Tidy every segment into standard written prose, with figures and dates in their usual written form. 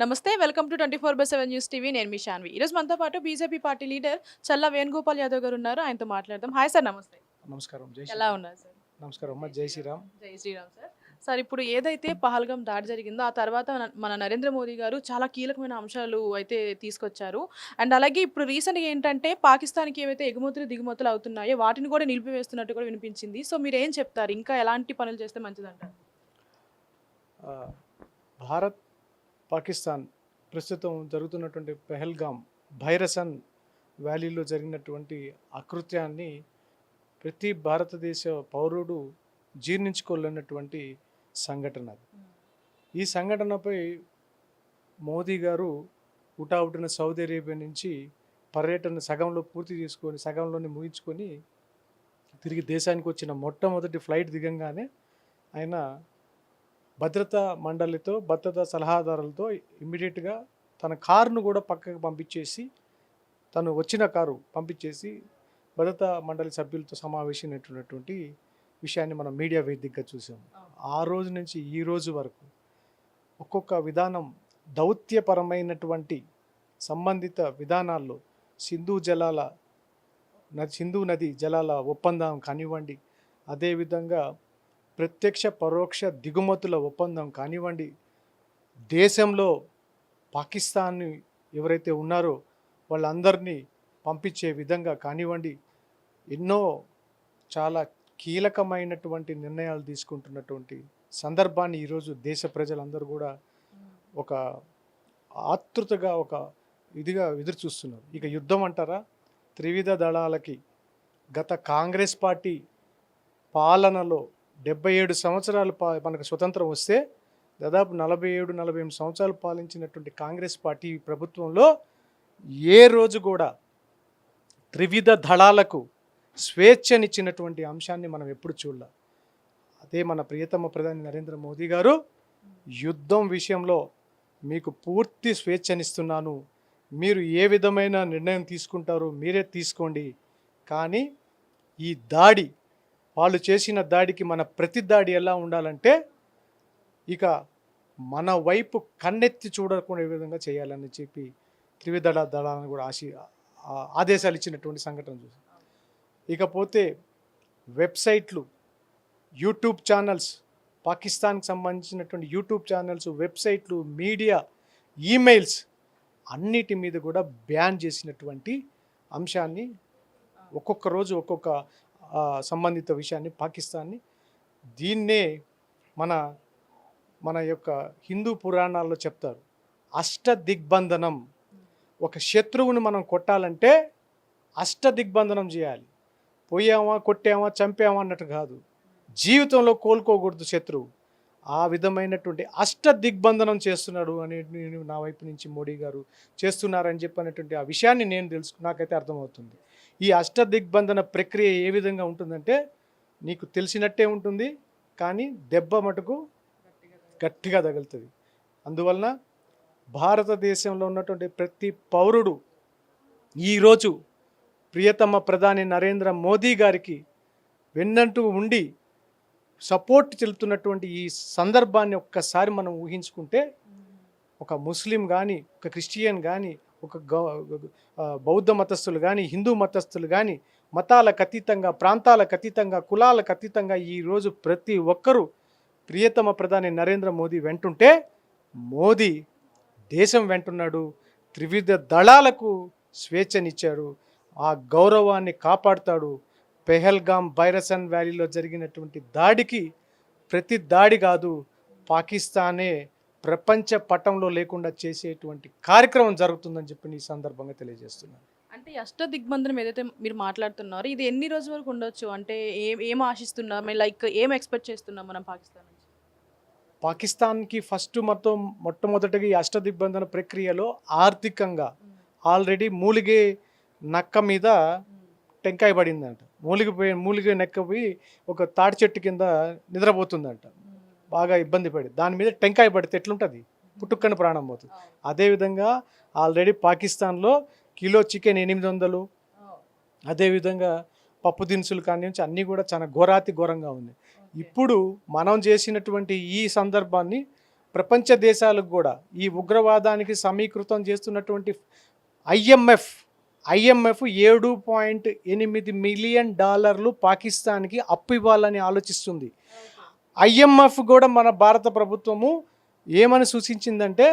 నమస్తే welcome to 24/7 news TV. నేను మీ శాన్వి. ఈరోజు మనతో పాటు బీజేపీ పార్టీ లీడర్ చల్లా వేణుగోపాల్ యాదవ్ గారు ఉన్నారు. ఆయనతో మాట్లాడదాం. హాయ్ సార్, నమస్తే. నమస్కారం. జై ఎలా శ్రీరామ్. ఉన్నారు సార్? నమస్కారం అమ్మ. జై శ్రీరామ్. జై శ్రీరామ్ సార్. సార్, ఇప్పుడు ఏదైతే పహల్గాం దాడి జరిగిందో ఆ తర్వాత మన నరేంద్ర మోదీ గారు చాలా కీలకమైన అంశాలు అయితే తీసుకొచ్చారు. అండ్ అలాగే ఇప్పుడు రీసెంట్గా ఏంటంటే పాకిస్తాన్కి ఏవైతే ఎగుమతులు దిగుమతులు అవుతున్నాయో వాటిని కూడా నిలిపివేస్తున్నట్టు కూడా వినిపించింది. సో మీరు ఏం చెప్తారు? ఇంకా ఎలాంటి పనులు చేస్తే మంచిదంటారు? ఆ, భారత్ పాకిస్తాన్ ప్రస్తుతం జరుగుతున్నటువంటి పెహల్గాం భైరసన్ వ్యాలీలో జరిగినటువంటి అకృత్యాన్ని ప్రతి భారతదేశ పౌరుడు జీర్ణించుకోలేనటువంటి సంఘటన అది. ఈ సంఘటనపై మోదీ గారు హుటాహుటిన సౌదీ అరేబియా నుంచి పర్యటన సగంలో పూర్తి చేసుకొని సగంలోనే ముగించుకొని తిరిగి దేశానికి వచ్చిన మొట్టమొదటి ఫ్లైట్ దిగంగానే ఆయన భద్రతా మండలితో భద్రతా సలహాదారులతో ఇమ్మీడియట్గా తన కారును కూడా పక్కకు పంపించేసి తను వచ్చిన కారు పంపించేసి భద్రతా మండలి సభ్యులతో సమావేశమైనటువంటి విషయాన్ని మనం మీడియా వేదికగా చూసాం. ఆ రోజు నుంచి ఈ రోజు వరకు ఒక్కొక్క విధానం దౌత్యపరమైనటువంటి సంబంధిత విధానాల్లో సింధు నది జలాల ఒప్పందం కానివ్వండి, అదేవిధంగా ప్రత్యక్ష పరోక్ష దిగుమతుల ఒప్పందం కానివ్వండి, దేశంలో పాకిస్తాన్ ఎవరైతే ఉన్నారో వాళ్ళందరినీ పంపించే విధంగా కానివ్వండి, ఎన్నో చాలా కీలకమైనటువంటి నిర్ణయాలు తీసుకుంటున్నటువంటి సందర్భాన్ని ఈరోజు దేశ ప్రజలందరూ కూడా ఒక ఆతృతగా ఒక ఇదిగా ఎదురు చూస్తున్నారు. ఇక యుద్ధం అంటారా? త్రివిధ దళాలకి గత కాంగ్రెస్ పార్టీ పాలనలో 77 సంవత్సరాలు మనకు స్వతంత్రం వస్తే దాదాపు 47-48 సంవత్సరాలు పాలించినటువంటి కాంగ్రెస్ పార్టీ ప్రభుత్వంలో ఏ రోజు కూడా త్రివిధ దళాలకు స్వేచ్ఛనిచ్చినటువంటి అంశాన్ని మనం ఎప్పుడు చూడలే. అదే మన ప్రియతమ ప్రధాని నరేంద్ర మోదీ గారు యుద్ధం విషయంలో మీకు పూర్తి స్వేచ్ఛనిస్తున్నాను, మీరు ఏ విధమైన నిర్ణయం తీసుకుంటారో మీరే తీసుకోండి, కానీ ఈ దాడి వాళ్ళు చేసిన దాడికి మన ప్రతి దాడి ఎలా ఉండాలంటే ఇక మన వైపు కన్నెత్తి చూడకుండా విధంగా చేయాలని చెప్పి త్రివిధ దళాలను కూడా ఆదేశాలు ఇచ్చినటువంటి సంఘటన చూసాం. ఇకపోతే వెబ్సైట్లు, యూట్యూబ్ ఛానల్స్, పాకిస్తాన్కి సంబంధించినటువంటి యూట్యూబ్ ఛానల్స్, వెబ్సైట్లు, మీడియా, ఈమెయిల్స్ అన్నిటి మీద కూడా బ్యాన్ చేసినటువంటి అంశాన్ని ఒక్కొక్క రోజు ఒక్కొక్క సంబంధిత విషయాన్ని పాకిస్తాన్ని దీన్నే మన యొక్క హిందూ పురాణాల్లో చెప్తారు, అష్ట దిగ్బంధనం. ఒక శత్రువుని మనం కొట్టాలంటే అష్ట దిగ్బంధనం చేయాలి. పోయామా, కొట్టామా, చంపామా అన్నట్టు కాదు, జీవితంలో కోలుకోకూడదు శత్రువు. ఆ విధమైనటువంటి అష్ట దిగ్బంధనం చేస్తున్నాడు అని నేను నా వైపు నుంచి మోడీ గారు చేస్తున్నారని చెప్పినటువంటి ఆ విషయాన్ని నేను నాకైతే అర్థమవుతుంది. ఈ అష్ట దిగ్బంధన ప్రక్రియ ఏ విధంగా ఉంటుందంటే నీకు తెలిసినట్టే ఉంటుంది, కానీ దెబ్బ మటుకు గట్టిగా తగులుతుంది. అందువలన భారతదేశంలో ఉన్నటువంటి ప్రతి పౌరుడు ఈరోజు ప్రియతమ ప్రధాని నరేంద్ర మోదీ గారికి వెన్నంటూ ఉండి సపోర్ట్ చెల్లుతున్నటువంటి ఈ సందర్భాన్ని ఒక్కసారి మనం ఊహించుకుంటే ఒక ముస్లిం కానీ, ఒక క్రిస్టియన్ కానీ, ఒక బౌద్ధ మతస్థులు కానీ, హిందూ మతస్థులు కానీ, మతాలకు అతీతంగా, ప్రాంతాలకు అతీతంగా, కులాలకు అతీతంగా ఈరోజు ప్రతి ఒక్కరూ ప్రియతమ ప్రధాని నరేంద్ర మోదీ వెంటుంటే మోదీ దేశం వెంటున్నాడు. త్రివిధ దళాలకు స్వేచ్ఛనిచ్చాడు, ఆ గౌరవాన్ని కాపాడుతాడు. పెహల్గాం భైరసన్ వ్యాలీలో జరిగినటువంటి దాడికి ప్రతి దాడి కాదు, పాకిస్తానే ప్రపంచ పటంలో లేకుండా చేసేటువంటి కార్యక్రమం జరుగుతుందని చెప్పి ఈ సందర్భంగా తెలియజేస్తున్నాను. అంటే అష్ట దిగ్బంధనం ఏదైతే మీరు మాట్లాడుతున్నారో ఇది ఎన్ని రోజుల వరకు ఉండొచ్చు? అంటే ఏం ఆశిస్తున్నారు? లైక్ ఏం ఎక్స్పెక్ట్ చేస్తున్నాం మనం పాకిస్తాన్ నుంచి? పాకిస్తాన్కి మొట్టమొదటిగా ఈ అష్ట దిగ్బంధన ప్రక్రియలో ఆర్థికంగా ఆల్రెడీ మూలిగే నక్క మీద టెంకాయ పడిందంట. మూలిగే నెక్కపోయి ఒక తాటి చెట్టు కింద నిద్రపోతుందంట, బాగా ఇబ్బంది పడి. దాని మీద టెంకాయ పడితే ఎట్లుంటుంది? పుట్టుక్కని ప్రాణం పోతుంది. అదేవిధంగా ఆల్రెడీ పాకిస్తాన్లో కిలో చికెన్ 800, అదేవిధంగా పప్పు దినుసులు కానించి అన్నీ కూడా చాలా ఘోరాతి ఘోరంగా ఉంది. ఇప్పుడు మనం చేసినటువంటి ఈ సందర్భాన్ని ప్రపంచ దేశాలకు కూడా ఈ ఉగ్రవాదానికి సమీకృతం చేస్తున్నటువంటి ఐఎంఎఫ్ 7.8 మిలియన్ డాలర్లు పాకిస్తాన్కి అప్పు ఇవ్వాలని ఆలోచిస్తుంది. ఐఎంఎఫ్ కూడా మన భారత ప్రభుత్వము ఏమని సూచించిందంటే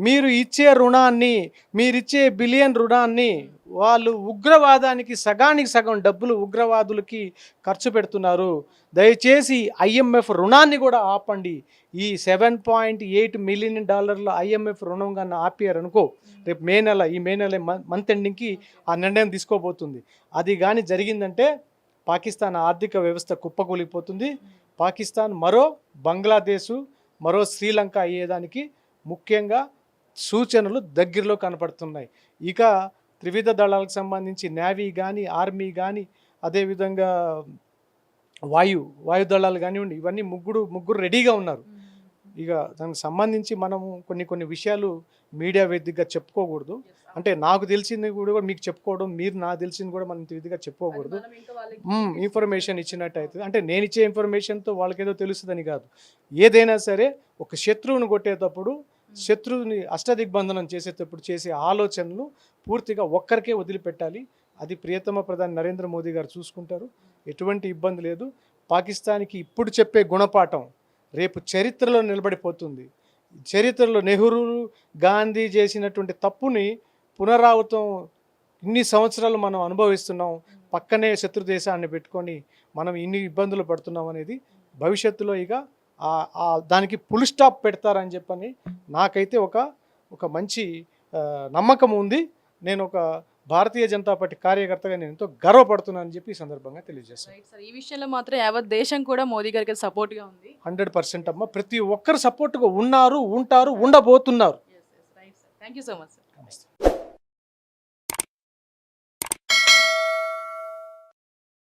మీరు ఇచ్చే రుణాన్ని, మీరిచ్చే బిలియన్ రుణాన్ని వాళ్ళు ఉగ్రవాదానికి సగానికి సగం డబ్బులు ఉగ్రవాదులకి ఖర్చు పెడుతున్నారు, దయచేసి ఐఎంఎఫ్ రుణాన్ని కూడా ఆపండి. ఈ 7.8 మిలియన్ డాలర్ల ఐఎంఎఫ్ రుణం కన్నా ఆపారనుకో రేపు ఈ మే నెల మంత్ ఎండింగ్కి ఆ నిర్ణయం తీసుకోబోతుంది. అది కానీ జరిగిందంటే పాకిస్తాన్ ఆర్థిక వ్యవస్థ కుప్పకూలిపోతుంది. పాకిస్తాన్ మరో బంగ్లాదేశ్, మరో శ్రీలంక అయ్యేదానికి ముఖ్యంగా సూచనలు దగ్గరలో కనపడుతున్నాయి. ఇక త్రివిధ దళాలకు సంబంధించి నేవీ కానీ, ఆర్మీ కానీ, అదేవిధంగా వాయు దళాలు కానివ్వండి, ఇవన్నీ ముగ్గురు రెడీగా ఉన్నారు. ఇక దానికి సంబంధించి మనము కొన్ని విషయాలు మీడియా వేదికగా చెప్పుకోకూడదు. అంటే నాకు తెలిసింది కూడా మీకు చెప్పుకోవడం, మీరు నాకు తెలిసింది కూడా మనం విధిగా చెప్పుకోకూడదు. ఇన్ఫర్మేషన్ ఇచ్చినట్టు అవుతుంది. అంటే నేను ఇచ్చే ఇన్ఫర్మేషన్తో వాళ్ళకేదో తెలుస్తుందని కాదు. ఏదైనా సరే ఒక శత్రువుని కొట్టేటప్పుడు, శత్రువుని అష్టదిగ్బంధనం చేసేటప్పుడు చేసే ఆలోచనలు పూర్తిగా ఒక్కరికే వదిలిపెట్టాలి. అది ప్రియతమ ప్రధాని నరేంద్ర మోదీ గారు చూసుకుంటారు. ఎటువంటి ఇబ్బంది లేదు. పాకిస్తాన్కి ఇప్పుడు చెప్పే గుణపాఠం రేపు చరిత్రలో నిలబడిపోతుంది. చరిత్రలో నెహ్రూ, గాంధీ చేసినటువంటి తప్పుని పునరావృతం ఇన్ని సంవత్సరాలు మనం అనుభవిస్తున్నాం. పక్కనే శత్రు దేశాన్ని పెట్టుకొని మనం ఇన్ని ఇబ్బందులు పడుతున్నాం అనేది భవిష్యత్తులో ఇక దానికి ఫుల్ స్టాప్ పెడతారని చెప్పని నాకైతే ఒక మంచి నమ్మకం ఉంది. నేను ఒక భారతీయ జనతా పార్టీ కార్యకర్తగా నేను ఎంతో గర్వపడుతున్నానని చెప్పి ఈ సందర్భంగా తెలియజేస్తాను. ఈ విషయంలో మాత్రం యావత్ దేశం కూడా మోదీ గారికి సపోర్ట్గా ఉంది. 100% అమ్మ. ప్రతి ఒక్కరు సపోర్ట్గా ఉన్నారు, ఉంటారు, ఉండబోతున్నారు. Thank you so much. నమస్తే.